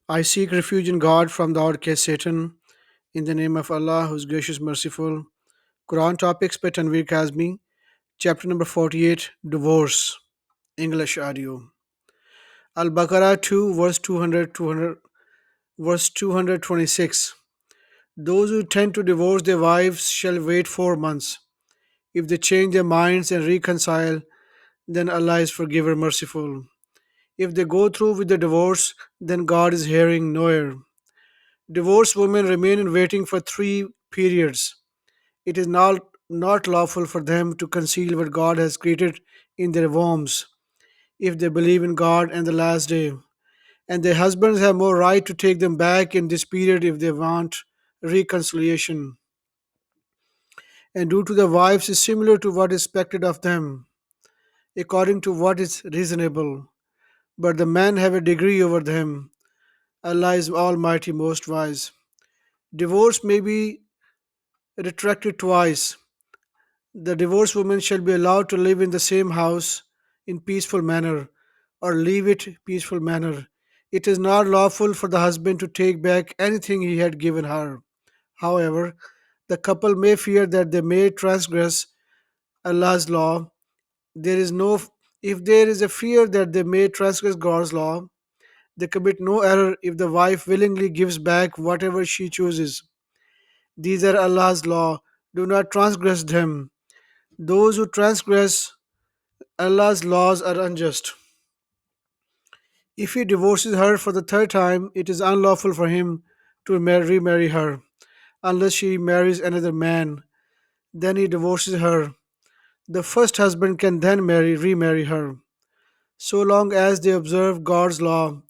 I seek refuge in God from the odd case Satan. In the name of Allah, who is gracious, merciful. Quran topics by Tanvir Kazmi. Chapter number 48, Divorce. English audio. Al Baqarah 2, verse 226. Those who tend to divorce their wives shall wait 4 months. If they change their minds and reconcile, then Allah is forgiver, merciful. If they go through with the divorce, then God is hearing, knower. Divorced women remain in waiting for 3 periods. It is not lawful for them to conceal what God has created in their wombs, if they believe in God and the last day. And their husbands have more right to take them back in this period if they want reconciliation. And due to the wives is similar to what is expected of them, according to what is reasonable. But the men have a degree over them. Allah is Almighty, most wise. Divorce may be retracted twice. The divorced woman shall be allowed to live in the same house in peaceful manner, or leave it peaceful manner. It is not lawful for the husband to take back anything he had given her. However, the couple may fear that they may transgress Allah's law. There is no If there is a fear that they may transgress God's law, they commit no error if the wife willingly gives back whatever she chooses. These are Allah's law. Do not transgress them. Those who transgress Allah's laws are unjust. If he divorces her for the third time, it is unlawful for him to remarry her, unless she marries another man. Then he divorces her. The first husband can then remarry her, so long as they observe God's law.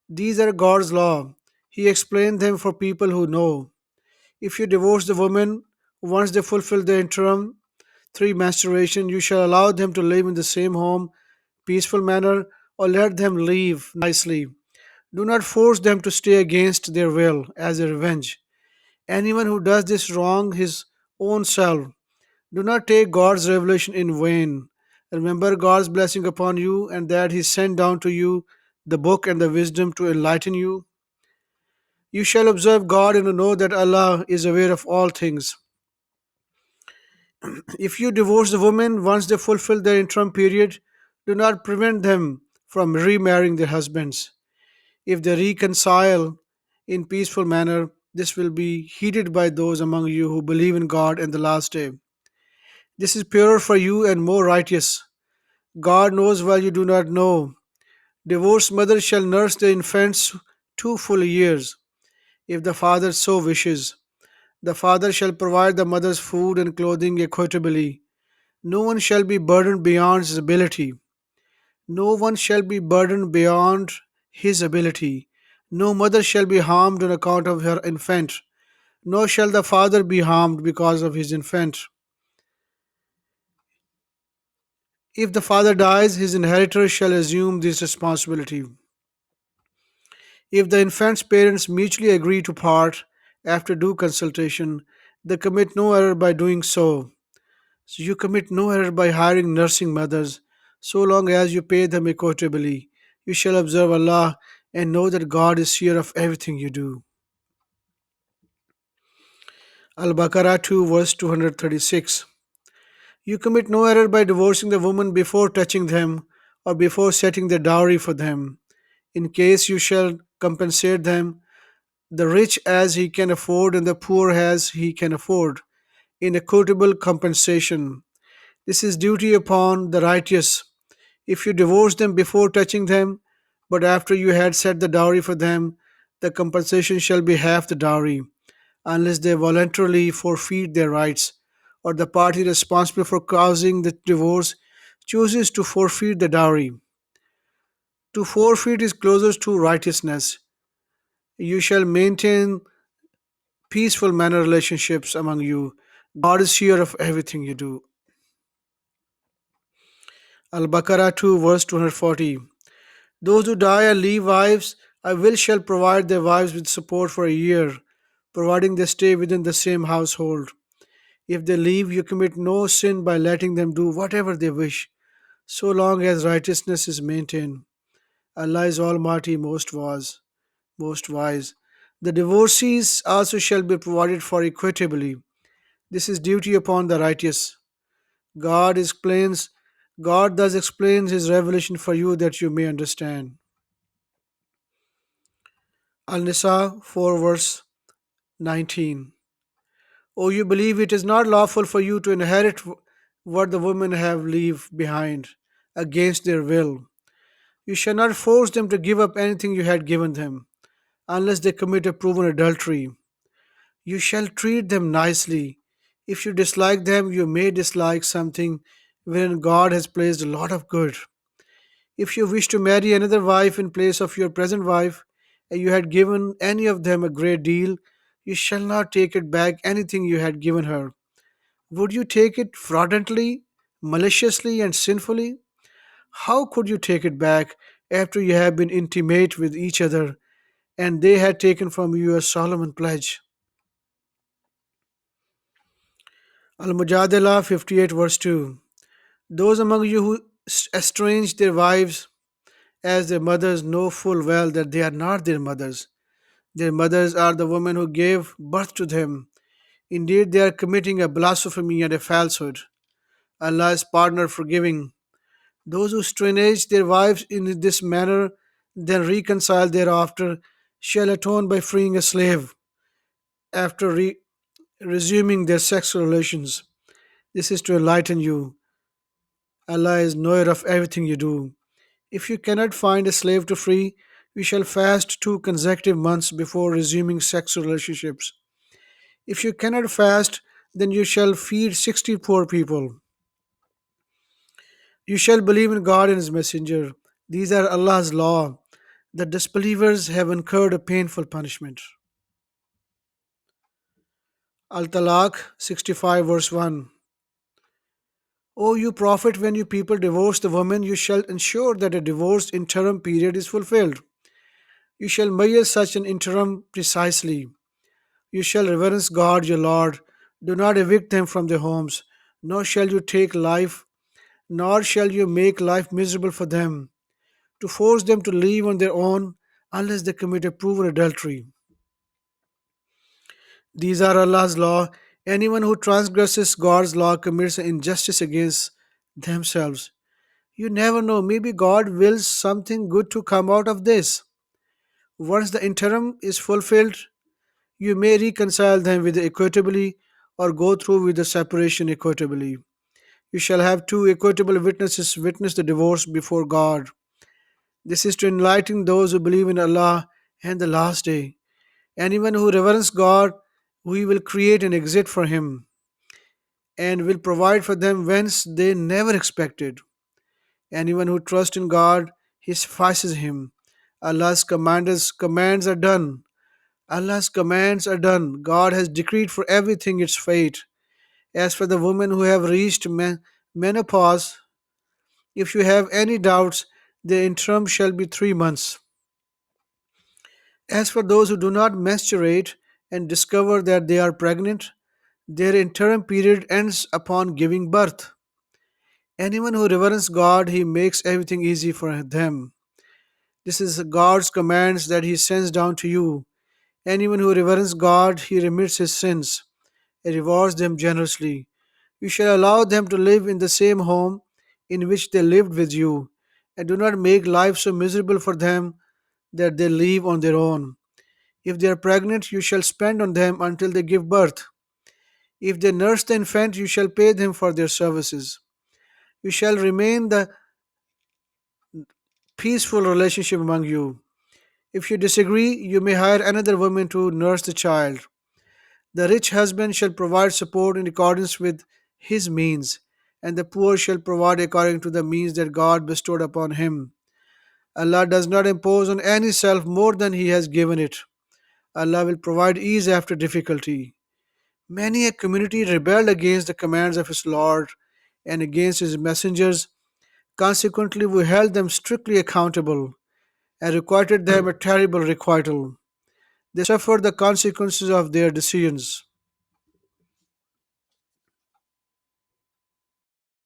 These are God's law. He explained them for people who know. If you divorce the woman once they fulfill the interim 3 menstruation, you shall allow them to live in the same home, peaceful manner, or let them leave nicely. Do not force them to stay against their will as a revenge. Anyone who does this wrong his own self. Do not take God's revelation in vain. Remember God's blessing upon you and that He sent down to you the book and the wisdom to enlighten you. You shall observe God and know that Allah is aware of all things. If you divorce the woman once they fulfill their interim period, do not prevent them from remarrying their husbands. If they reconcile in peaceful manner, this will be heeded by those among you who believe in God and the last day. This is purer for you and more righteous. God knows while you do not know. Divorced mothers shall nurse their infants 2 full years, if the father so wishes. The father shall provide the mother's food and clothing equitably. No one shall be burdened beyond his ability. No one shall be burdened beyond his ability. No mother shall be harmed on account of her infant, nor shall the father be harmed because of his infant. If the father dies, his inheritor shall assume this responsibility. If the infant's parents mutually agree to part after due consultation, they commit no error by doing so. So you commit no error by hiring nursing mothers, so long as you pay them equitably. You shall observe Allah and know that God is seer of everything you do. Al Baqarah 2, verse 236. You commit no error by divorcing the woman before touching them or before setting the dowry for them. In case you shall compensate them, the rich as he can afford and the poor as he can afford, in equitable compensation. This is duty upon the righteous. If you divorce them before touching them, but after you had set the dowry for them, the compensation shall be half the dowry, unless they voluntarily forfeit their rights, or the party responsible for causing the divorce chooses to forfeit the dowry. To forfeit is closer to righteousness. You shall maintain peaceful manner relationships among you. God is sure of everything you do. Al Baqarah 2, verse 240. Those who die and leave wives, I will shall provide their wives with support for a year, providing they stay within the same household. If they leave, you commit no sin by letting them do whatever they wish, so long as righteousness is maintained. Allah is Almighty, most wise. Most wise. The divorcees also shall be provided for equitably. This is duty upon the righteous. God explains, God thus explains his revelation for you that you may understand. Al Nisa 4 verse 19. O you believe it is not lawful for you to inherit what the women have leave behind against their will. You shall not force them to give up anything you had given them, unless they commit a proven adultery. You shall treat them nicely. If you dislike them, you may dislike something wherein God has placed a lot of good. If you wish to marry another wife in place of your present wife, and you had given any of them a great deal, you shall not take it back anything you had given her. Would you take it fraudulently, maliciously, and sinfully? How could you take it back after you have been intimate with each other and they had taken from you a solemn pledge? Al Mujadala 58 verse 2. Those among you who estrange their wives as their mothers know full well that they are not their mothers. Their mothers are the women who gave birth to them. Indeed, they are committing a blasphemy and a falsehood. Allah is partner forgiving. Those who estrange their wives in this manner, then reconcile thereafter, shall atone by freeing a slave after resuming their sexual relations. This is to enlighten you. Allah is knower of everything you do. If you cannot find a slave to free, you shall fast 2 consecutive months before resuming sexual relationships. If you cannot fast, then you shall feed 60 poor people. You shall believe in God and His Messenger. These are Allah's law. The disbelievers have incurred a painful punishment. Al Talaq 65 verse 1. O you Prophet, when you people divorce the woman, you shall ensure that a divorce interim period is fulfilled. You shall measure such an interim precisely. You shall reverence God your Lord. Do not evict them from their homes, nor shall you take life, nor shall you make life miserable for them, to force them to leave on their own unless they commit a proven adultery. These are Allah's law. Anyone who transgresses God's law commits an injustice against themselves. You never know, maybe God wills something good to come out of this. Once the interim is fulfilled, you may reconcile them with equitably or go through with the separation equitably. You shall have two equitable witnesses witness the divorce before God. This is to enlighten those who believe in Allah and the last day. Anyone who reverences God, we will create an exit for him and will provide for them whence they never expected. Anyone who trusts in God, He suffices him. Allah's commands are done. Allah's commands are done. God has decreed for everything its fate. As for the women who have reached menopause, if you have any doubts, the interim shall be 3 months. As for those who do not menstruate and discover that they are pregnant, their interim period ends upon giving birth. Anyone who reverences God, He makes everything easy for them. This is God's commands that He sends down to you. Anyone who reverences God, He remits his sins and rewards them generously. You shall allow them to live in the same home in which they lived with you, and do not make life so miserable for them that they leave on their own. If they are pregnant, you shall spend on them until they give birth. If they nurse the infant, you shall pay them for their services. You shall remain the peaceful relationship among you. If you disagree, you may hire another woman to nurse the child. The rich husband shall provide support in accordance with his means, and the poor shall provide according to the means that God bestowed upon him. Allah does not impose on any self more than He has given it. Allah will provide ease after difficulty. Many a community rebelled against the commands of His Lord and against His messengers. Consequently, we held them strictly accountable and requited them a terrible requital. They suffered the consequences of their decisions.